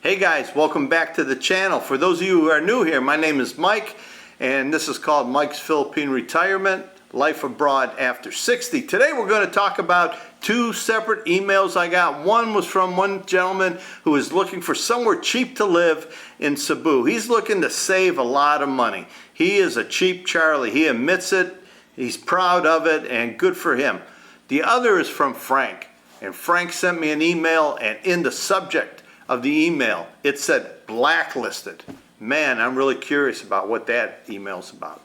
Hey guys, welcome back to the channel. For those of you who are new here, my name is Mike, and this is called Mike's Philippine Retirement, Life Abroad After 60. Today we're going to talk about two separate emails I got. One was from one gentleman who is looking for somewhere cheap to live in Cebu. He's looking to save a lot of money. He is a cheap Charlie. He admits it, he's proud of it, and good for him. The other is from Frank, and Frank sent me an email, and in the subject of the email it said blacklisted. Man, I'm really curious about what that email's about.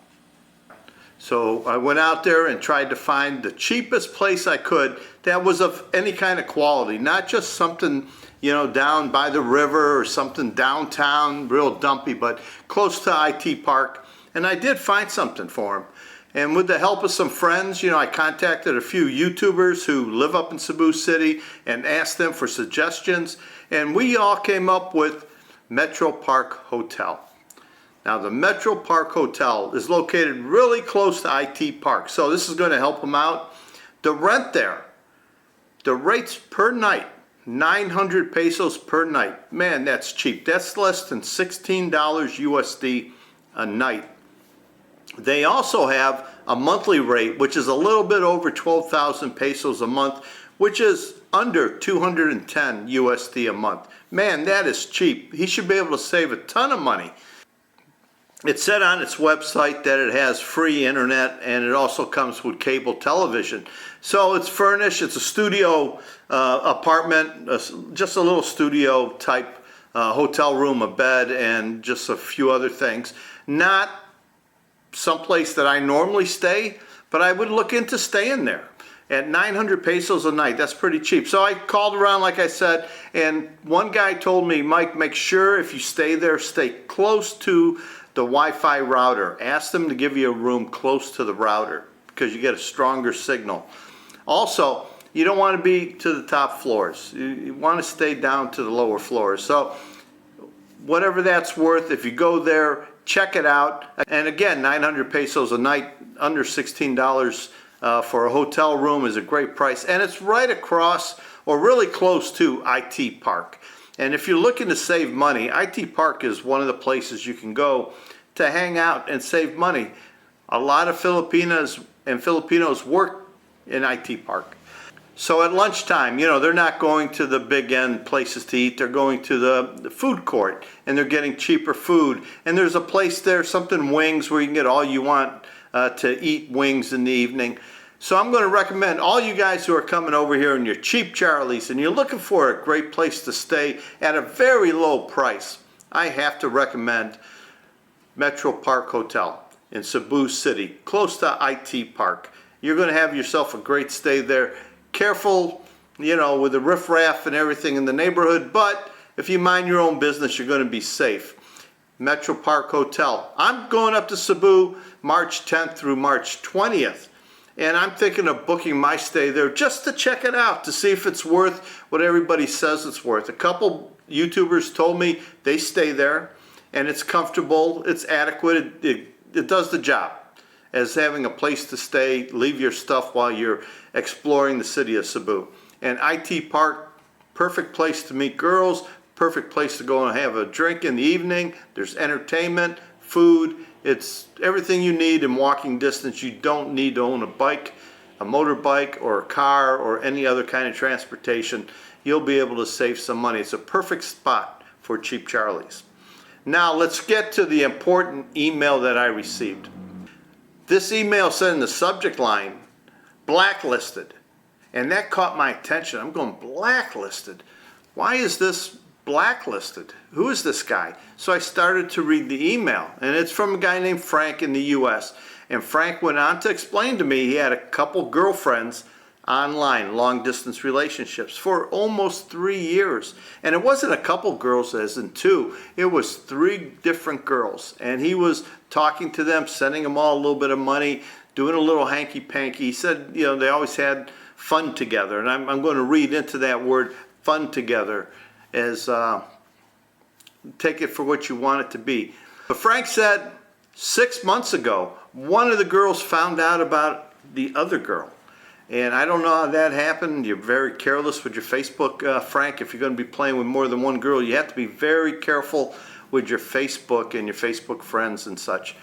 So I went out there and tried to find the cheapest place I could that was of any kind of quality, not just something, you know, down by the river or something downtown real dumpy, but close to IT Park. And I did find something for him. And with the help of some friends, you know, I contacted a few YouTubers who live up in Cebu City and asked them for suggestions. And we all came up with Metro Park Hotel. Now the Metro Park Hotel is located really close to IT Park, so this is going to help them out. The rent there, the rates per night, 900 pesos per night. Man, that's cheap. That's less than $16 USD a night. They also have a monthly rate, which is a little bit over 12,000 pesos a month, which is under 210 USD a month. Man, that is cheap. He should be able to save a ton of money. It said on its website that it has free internet, and it also comes with cable television. So it's furnished. It's a studio apartment, just a little studio type hotel room, a bed, and just a few other things. Not someplace that I normally stay, but I would look into staying there. At 900 pesos a night, that's pretty cheap. So I called around, like I said, and one guy told me, Mike, make sure if you stay there, stay close to the Wi-Fi router. Ask them to give you a room close to the router because you get a stronger signal. Also, you don't want to be to the top floors. You want to stay down to the lower floors. So whatever that's worth, if you go there, check it out. And again, 900 pesos a night, under $16 for a hotel room is a great price. And it's right across, or really close to, IT Park. And if you're looking to save money, IT Park is one of the places you can go to hang out and save money. A lot of Filipinas and Filipinos work in IT Park. So at lunchtime, you know, they're not going to the big end places to eat. They're going to the food court, and they're getting cheaper food. And there's a place there, something wings, where you can get all you want to eat wings in the evening. So I'm going to recommend all you guys who are coming over here and you're cheap Charlies and you're looking for a great place to stay at a very low price, I have to recommend Metro Park Hotel in Cebu City, close to IT Park. You're going to have yourself a great stay there. Careful, you know, with the riffraff and everything in the neighborhood, but if you mind your own business, you're going to be safe. Metro Park Hotel. I'm going up to Cebu March 10th through March 20th. And I'm thinking of booking my stay there just to check it out, to see if it's worth what everybody says it's worth. A couple YouTubers told me they stay there, and it's comfortable, it's adequate, it does the job as having a place to stay, leave your stuff while you're exploring the city of Cebu. And IT Park, perfect place to meet girls, perfect place to go and have a drink in the evening. There's entertainment, food. It's everything you need in walking distance. You don't need to own a bike, a motorbike, or a car, or any other kind of transportation. You'll be able to save some money. It's a perfect spot for cheap Charlies. Now let's get to the important email that I received. This email said in the subject line, blacklisted. And that caught my attention. I'm going, blacklisted? Why is this blacklisted? Who is this guy? So I started to read the email, and it's from a guy named Frank in the US. And Frank went on to explain to me he had a couple girlfriends online, long distance relationships, for almost 3 years. And it wasn't a couple girls as in two, it was 3 different girls. And he was talking to them, sending them all a little bit of money, doing a little hanky-panky. He said, you know, they always had fun together. And I'm going to read into that word, fun together, as take it for what you want it to be. But Frank said 6 months ago, one of the girls found out about the other girl. And I don't know how that happened. You're very careless with your Facebook, Frank. If you're going to be playing with more than one girl, you have to be very careful with your Facebook and your Facebook friends and such.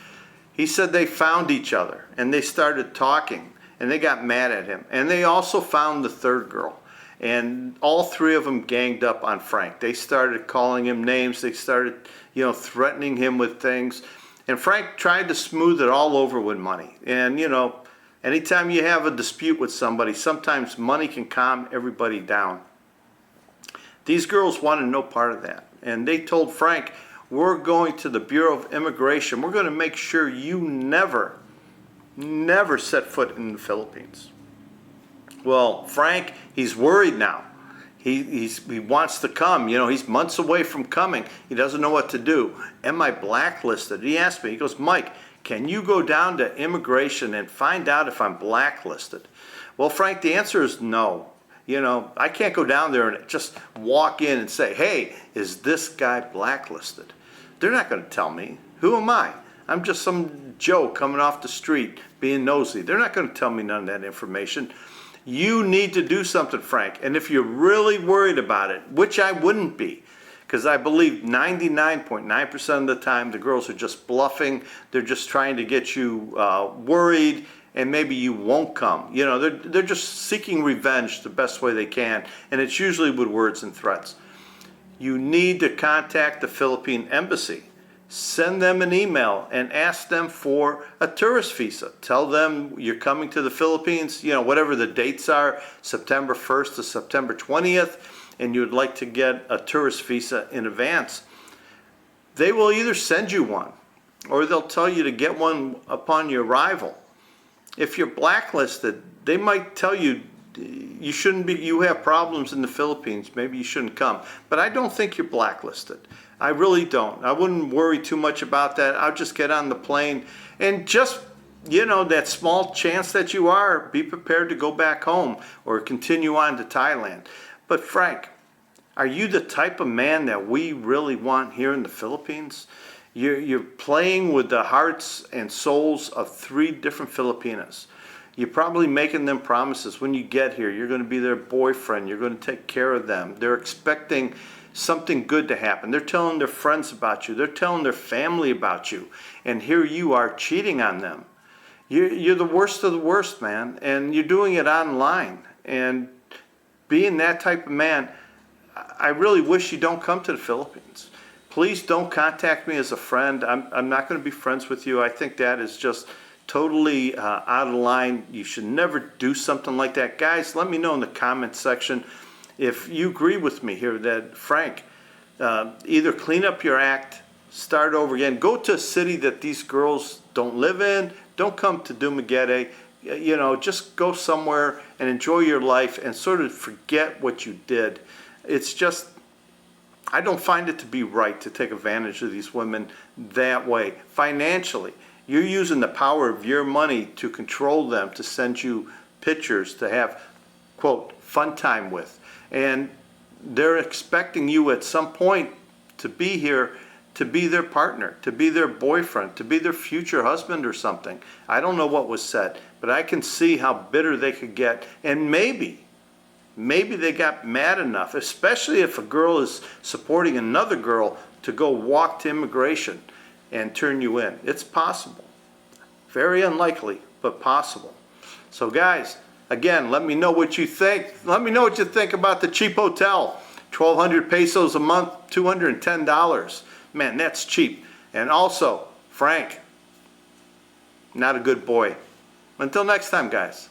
He said they found each other and they started talking and they got mad at him. And they also found the third girl. And all three of them ganged up on Frank. They started calling him names. They started, threatening him with things. And Frank tried to smooth it all over with money. And, anytime you have a dispute with somebody, sometimes money can calm everybody down. These girls wanted no part of that. And they told Frank, we're going to the Bureau of Immigration. We're going to make sure you never set foot in the Philippines. Well, Frank, he's worried now. He wants to come. He's months away from coming. He doesn't know what to do. Am I blacklisted? He asked me, he goes, Mike, can you go down to immigration and find out if I'm blacklisted? Well, Frank, the answer is no. I can't go down there and just walk in and say, hey, is this guy blacklisted? They're not going to tell me. Who am I? I'm just some Joe coming off the street being nosy. They're not going to tell me none of that information. You need to do something, Frank. And if you're really worried about it, which I wouldn't be, because I believe 99.9% of the time the girls are just bluffing. They're just trying to get you worried, and maybe you won't come. They're just seeking revenge the best way they can, and it's usually with words and threats. You need to contact the Philippine embassy. Send them an email and ask them for a tourist visa. Tell them you're coming to the Philippines, whatever the dates are, September 1st to September 20th, and you'd like to get a tourist visa in advance. They will either send you one or they'll tell you to get one upon your arrival. If you're blacklisted, they might tell you you shouldn't be, you have problems in the Philippines, maybe you shouldn't come. But I don't think you're blacklisted. I really don't. I wouldn't worry too much about that. I'll just get on the plane and just, that small chance that you are, be prepared to go back home or continue on to Thailand. But Frank, are you the type of man that we really want here in the Philippines? You're playing with the hearts and souls of 3 different Filipinas. You're probably making them promises. When you get here, you're going to be their boyfriend. You're going to take care of them. They're expecting something good to happen. They're telling their friends about you. They're telling their family about you. And here you are cheating on them. You're the worst of the worst, man. And you're doing it online. And being that type of man, I really wish you don't come to the Philippines. Please don't contact me as a friend. I'm not going to be friends with you. I think that is just totally out of line. You should never do something like that. Guys, let me know in the comments section if you agree with me here that, Frank, either clean up your act, start over again, go to a city that these girls don't live in, don't come to Dumaguete, just go somewhere and enjoy your life and sort of forget what you did. It's just, I don't find it to be right to take advantage of these women that way. Financially, you're using the power of your money to control them, to send you pictures, to have, quote, fun time with. And they're expecting you at some point to be here, to be their partner, to be their boyfriend, to be their future husband or something. I don't know what was said, but I can see how bitter they could get. And maybe they got mad enough, especially if a girl is supporting another girl, to go walk to immigration and turn you in. It's possible. Very unlikely, but possible. So guys, again, let me know what you think. Let me know what you think about the cheap hotel. 1,200 pesos a month, $210. Man, that's cheap. And also, Frank, not a good boy. Until next time, guys.